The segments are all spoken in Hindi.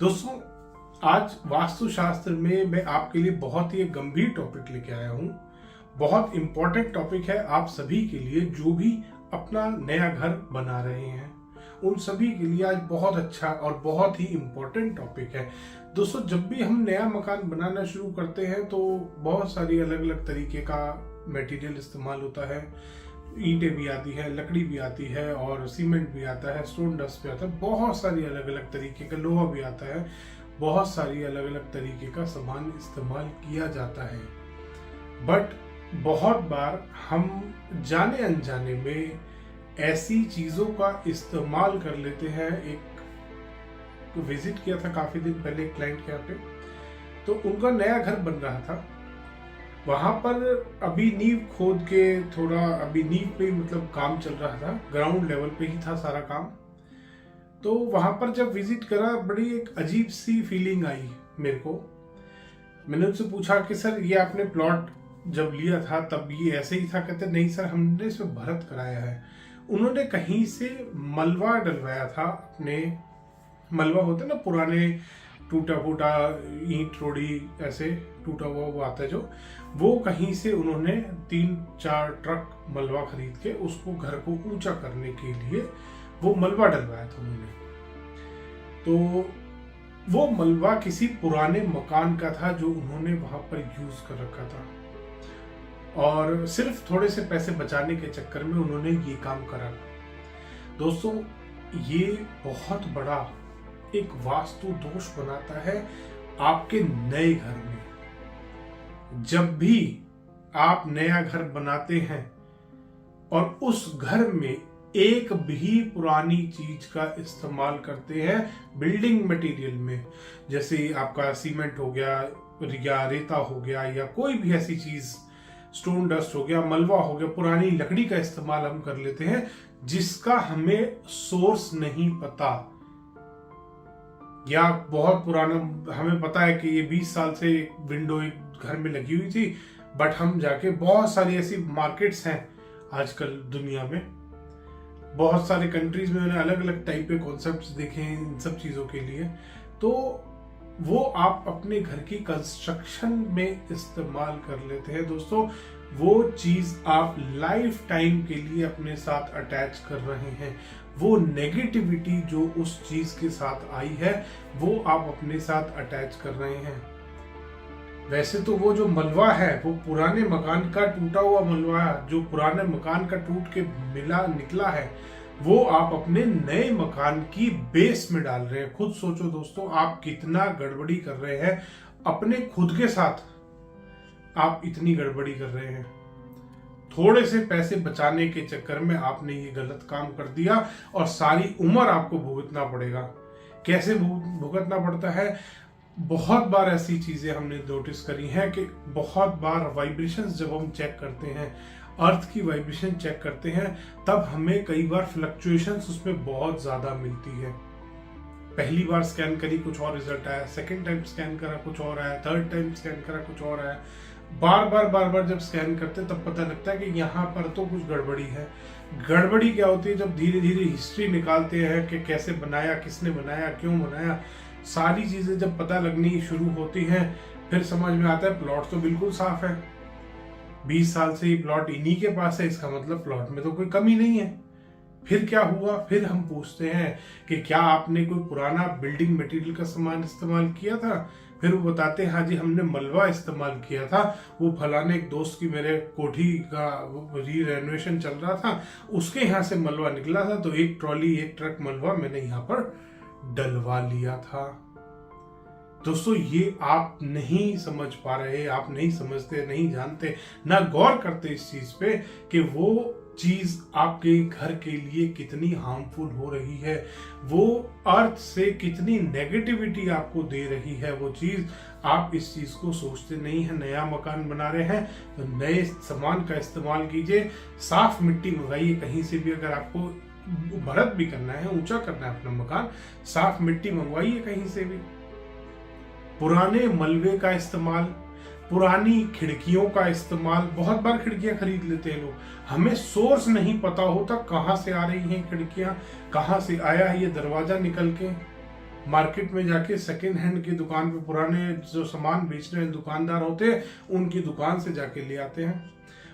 दोस्तों, आज वास्तुशास्त्र में मैं आपके लिए बहुत ही एक गंभीर टॉपिक लेके आया हूँ। बहुत इंपॉर्टेंट टॉपिक है आप सभी के लिए जो भी अपना नया घर बना रहे हैं, उन सभी के लिए आज बहुत अच्छा और बहुत ही इंपॉर्टेंट टॉपिक है। दोस्तों, जब भी हम नया मकान बनाना शुरू करते हैं तो बहुत सारी अलग अलग तरीके का मटेरियल इस्तेमाल होता है। ईंटें भी आती है, लकड़ी भी आती है और सीमेंट भी आता है, स्टोन डस्ट भी आता है, बहुत सारी अलग अलग तरीके का लोहा भी आता है, बहुत सारी अलग अलग तरीके का सामान इस्तेमाल किया जाता है। बट बहुत बार हम जाने अनजाने में ऐसी चीजों का इस्तेमाल कर लेते हैं। एक विजिट किया था काफी दिन पहले एक क्लाइंट के यहाँ पे, तो उनका नया घर बन रहा था। वहां पर अभी नींव खोद के थोड़ा अभी नींव पे मतलब काम चल रहा था, ग्राउंड लेवल पे ही था सारा काम। तो वहां पर जब विजिट करा, बड़ी एक अजीब सी फीलिंग आई मेरे को। मैंने उनसे पूछा कि सर ये आपने प्लॉट जब लिया था तब ये ऐसे ही था? कहते नहीं सर, हमने इसमें भरत कराया है। उन्होंने कहीं से मलबा डलवाया था अपने, मलबा होता है ना पुराने टूटा फूटा ईंट रोड़ी ऐसे टूटा हुआ वो आता है जो, वो कहीं से उन्होंने 3-4 ट्रक मलबा खरीद के उसको घर को ऊंचा करने के लिए वो मलबा डलवाया था उन्होंने। तो वो मलबा किसी पुराने मकान का था जो उन्होंने वहां पर यूज कर रखा था, और सिर्फ थोड़े से पैसे बचाने के चक्कर में उन्होंने ये काम करा। दोस्तों, ये बहुत बड़ा एक वास्तु दोष बनाता है आपके नए घर में। जब भी आप नया घर बनाते हैं और उस घर में एक भी पुरानी चीज का इस्तेमाल करते हैं बिल्डिंग मटेरियल में, जैसे आपका सीमेंट हो गया या रेता हो गया या कोई भी ऐसी चीज, स्टोन डस्ट हो गया, मलबा हो गया, पुरानी लकड़ी का इस्तेमाल हम कर लेते हैं जिसका हमें सोर्स नहीं पता, या बहुत पुराना हमें पता है कि ये 20 साल से विंडो एक घर में लगी हुई थी, बट हम जाके बहुत सारी ऐसी मार्केट्स हैं आजकल दुनिया में, बहुत सारे कंट्रीज में मैंने अलग अलग टाइप के कॉन्सेप्ट्स देखे हैं इन सब चीजों के लिए। तो वो आप अपने घर की कंस्ट्रक्शन में इस्तेमाल कर लेते हैं। दोस्तों, वो चीज आप लाइफ टाइम के लिए अपने साथ अटैच कर रहे हैं। वो नेगेटिविटी जो उस चीज के साथ आई है वो आप अपने साथ अटैच कर रहे हैं। वैसे तो वो जो मलबा है वो पुराने मकान का टूटा हुआ मलबा है, जो पुराने मकान का टूट के निकला है, वो आप अपने नए मकान की बेस में डाल रहे हैं। खुद सोचो दोस्तों, आप कितना गड़बड़ी कर रहे हैं अपने खुद के साथ। आप इतनी गड़बड़ी कर रहे हैं, थोड़े से पैसे बचाने के चक्कर में आपने ये गलत काम कर दिया और सारी उम्र आपको भुगतना पड़ेगा। कैसे भुगतना पड़ता है? बहुत बार ऐसी चीजें हमने नोटिस करी हैं कि बहुत बार वाइब्रेशंस जब हम चेक करते हैं, अर्थ की वाइब्रेशन चेक करते हैं, तब हमें कई बार फ्लक्चुएशंस उसमें बहुत ज्यादा मिलती है। पहली बार स्कैन करी कुछ और रिजल्ट आया, सेकंड टाइम स्कैन करा कुछ और आया, थर्ड टाइम स्कैन करा कुछ और आया। बार बार जब स्कैन करते हैं तब पता लगता है कि यहाँ पर तो कुछ गड़बड़ी है। गड़बड़ी क्या होती है? जब धीरे धीरे हिस्ट्री निकालते हैं कि कैसे बनाया, किसने बनाया, क्यों बनाया, सारी चीजें जब पता लगनी शुरू होती हैं, फिर समझ में आता है प्लॉट तो बिल्कुल साफ है, 20 साल से ही प्लॉट इन्हीं के पास है, इसका मतलब प्लॉट में तो कोई कमी नहीं है। फिर क्या हुआ? फिर हम पूछते हैं कि क्या आपने कोई पुराना बिल्डिंग मटेरियल का सामान इस्तेमाल किया था? फिर वो बताते हैं हाँ जी हमने मलबा इस्तेमाल किया था, वो फलाने एक दोस्त की मेरे कोठी का री रेनोवेशन चल रहा था, उसके यहाँ से मलबा निकला था, तो एक ट्रॉली एक ट्रक मलबा मैंने यहाँ पर डलवा लिया था। दोस्तों, ये आप नहीं समझ पा रहे, आप नहीं समझते, नहीं जानते, ना गौर करते इस चीज पे कि वो चीज आपके घर के लिए कितनी हार्मफुल हो रही है, वो अर्थ से कितनी नेगेटिविटी आपको दे रही है वो चीज। आप इस चीज को सोचते नहीं है। नया मकान बना रहे हैं तो नए सामान का इस्तेमाल कीजिए, साफ मिट्टी मंगाइए कहीं से भी। अगर आपको भरत भी करना है, ऊंचा करना है अपना मकान, साफ मिट्टी मंगवाइए कहीं से भी। पुराने मलबे का इस्तेमाल, पुरानी खिड़कियों का इस्तेमाल, बहुत बार खिड़कियां खरीद लेते हैं लोग, हमें सोर्स नहीं पता होता कहां से आ रही हैं खिड़कियां, कहां से आया है ये दरवाजा निकल के। मार्केट में जाके सेकेंड हैंड की दुकान पे पुराने जो सामान बेचने वाले दुकानदार होते हैं उनकी दुकान से जाके ले आते हैं।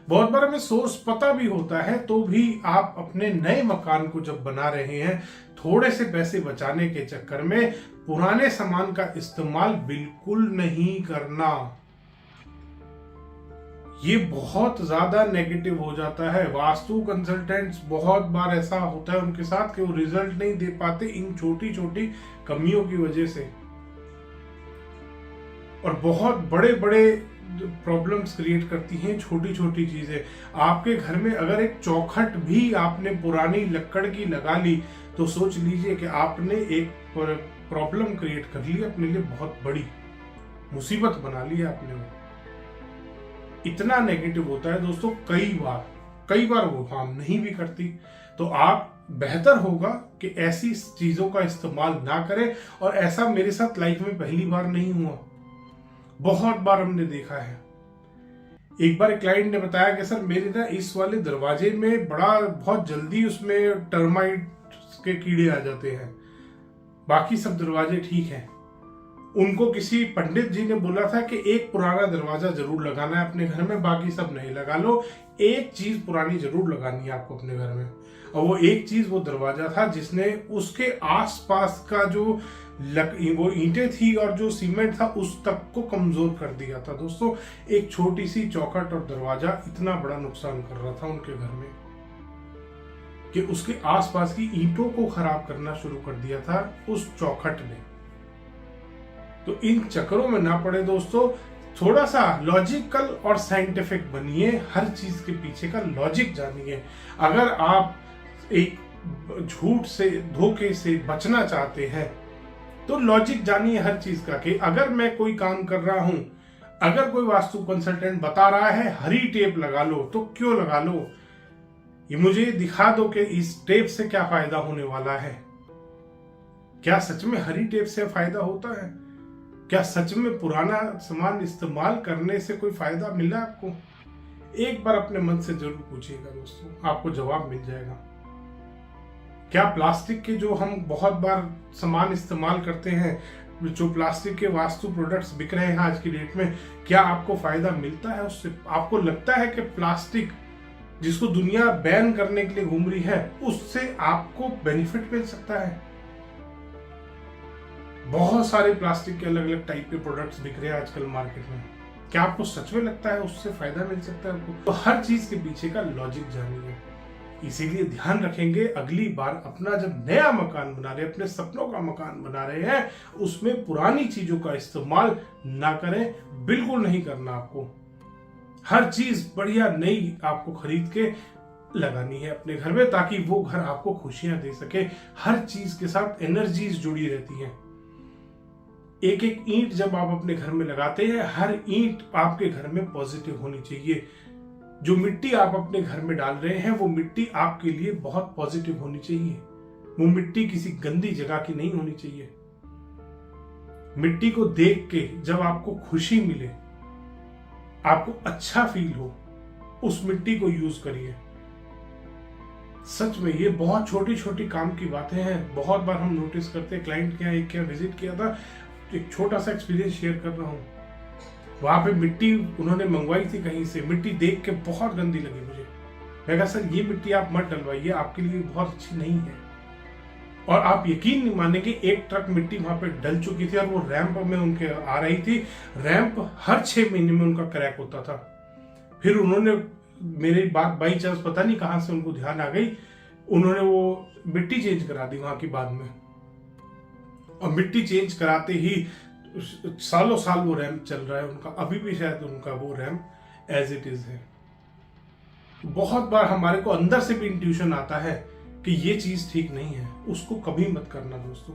बहुत बार हमें सोर्स पता भी होता है तो भी आप अपने नए मकान को जब बना रहे हैं थोड़े से पैसे बचाने के चक्कर में पुराने सामान का इस्तेमाल बिल्कुल नहीं करना। ये बहुत ज्यादा नेगेटिव हो जाता है। वास्तु कंसल्टेंट्स बहुत बार ऐसा होता है उनके साथ कि वो रिजल्ट नहीं दे पाते इन छोटी छोटी कमियों की वजह से, और बहुत बड़े बड़े प्रॉब्लम्स क्रिएट करती हैं छोटी छोटी चीजें। आपके घर में अगर एक चौखट भी आपने पुरानी लकड़ की लगा ली तो सोच लीजिए कि आपने एक प्रॉब्लम क्रिएट कर ली अपने लिए, बहुत बड़ी मुसीबत बना ली आपने। वो इतना नेगेटिव होता है दोस्तों, कई बार वो काम नहीं भी करती। तो आप बेहतर होगा कि ऐसी चीजों का इस्तेमाल ना करें। और ऐसा मेरे साथ लाइफ में पहली बार नहीं हुआ, बहुत बार हमने देखा है। एक बार एक क्लाइंट ने बताया कि सर मेरे ना इस वाले दरवाजे में बहुत जल्दी उसमें टर्माइट के कीड़े आ जाते हैं, बाकी सब दरवाजे ठीक हैं। उनको किसी पंडित जी ने बोला था कि एक पुराना दरवाजा जरूर लगाना है अपने घर में, बाकी सब नहीं लगा लो, एक चीज पुरानी जरूर लगानी है आपको अपने घर में। और वो एक चीज वो दरवाजा था जिसने उसके आसपास का जो वो ईंटें थी और जो सीमेंट था उस तक को कमजोर कर दिया था। दोस्तों एक छोटी सी चौखट और दरवाजा इतना बड़ा नुकसान कर रहा था उनके घर में कि उसके आसपास की ईंटों को खराब करना शुरू कर दिया था उस चौखट ने। तो इन चक्करों में ना पड़े दोस्तों, थोड़ा सा लॉजिकल और साइंटिफिक बनिए, हर चीज के पीछे का लॉजिक जानिए। अगर आप एक झूठ से धोखे से बचना चाहते हैं तो लॉजिक जानिए हर चीज का, कि अगर मैं कोई काम कर रहा हूं, अगर कोई वास्तु कंसल्टेंट बता रहा है हरी टेप लगा लो, तो क्यों लगा लो, ये मुझे दिखा दो कि इस टेप से क्या फायदा होने वाला है। क्या सच में हरी टेप से फायदा होता है? क्या सच में पुराना सामान इस्तेमाल करने से कोई फायदा मिला आपको? एक बार अपने मन से जरूर पूछिएगा दोस्तों, आपको जवाब मिल जाएगा। क्या प्लास्टिक के जो हम बहुत बार सामान इस्तेमाल करते हैं, जो प्लास्टिक के वास्तु प्रोडक्ट्स बिक रहे हैं आज की डेट में, क्या आपको फायदा मिलता है उससे? आपको लगता है कि प्लास्टिक जिसको दुनिया बैन करने के लिए घूम रही है उससे आपको बेनिफिट मिल सकता है? बहुत सारे प्लास्टिक के अलग अलग टाइप के प्रोडक्ट्स बिक रहे हैं आजकल मार्केट में। क्या आपको सच में लगता है उससे फायदा मिल सकता है आपको? तो हर चीज के पीछे का लॉजिक जानिए। इसीलिए ध्यान रखेंगे अगली बार अपना जब नया मकान बना रहे हैं, अपने सपनों का मकान बना रहे हैं, उसमें पुरानी चीजों का इस्तेमाल ना करें, बिल्कुल नहीं करना। आपको हर चीज बढ़िया नई आपको खरीद के लगानी है अपने घर में, ताकि वो घर आपको खुशियां दे सके। हर चीज के साथ एनर्जीज जुड़ी रहती हैं। एक एक ईंट जब आप अपने घर में लगाते हैं, हर ईंट आपके घर में पॉजिटिव होनी चाहिए। जो मिट्टी आप अपने घर में डाल रहे हैं वो मिट्टी आपके लिए बहुत पॉजिटिव होनी चाहिए। वो मिट्टी किसी गंदी जगह की नहीं होनी चाहिए। मिट्टी को देख के जब आपको खुशी मिले, आपको अच्छा फील हो, उस मिट्टी को यूज करिए। सच में ये बहुत छोटी छोटी काम की बातें हैं। बहुत बार हम नोटिस करते हैं, क्लाइंट के यहाँ एक विजिट किया था, एक छोटा सा एक्सपीरियंस शेयर कर रहा हूँ। वहां पे मिट्टी उन्होंने मंगवाई थी कहीं से, मिट्टी देख के बहुत गंदी लगी मुझे। मैं कहा सर ये मिट्टी आप मत डलवाइए, आपके लिए बहुत अच्छी नहीं है। और आप यकीन नहीं मानेंगे, एक ट्रक मिट्टी वहां पे डल चुकी थी और वो रैंप में उनके आ रही थी। रैंप हर 6 महीने में उनका क्रैक होता था। फिर उन्होंने मेरी बात बाई चांस पता नहीं कहां से उनको ध्यान आ गई, उन्होंने वो मिट्टी चेंज करा दी वहां की बाद में। और मिट्टी चेंज कराते ही सालों साल वो रैंप चल रहा है उनका, अभी भी शायद उनका वो रैंप एज इट इज है। बहुत बार हमारे को अंदर से भी इंट्यूशन आता है कि ये चीज ठीक नहीं है, उसको कभी मत करना दोस्तों।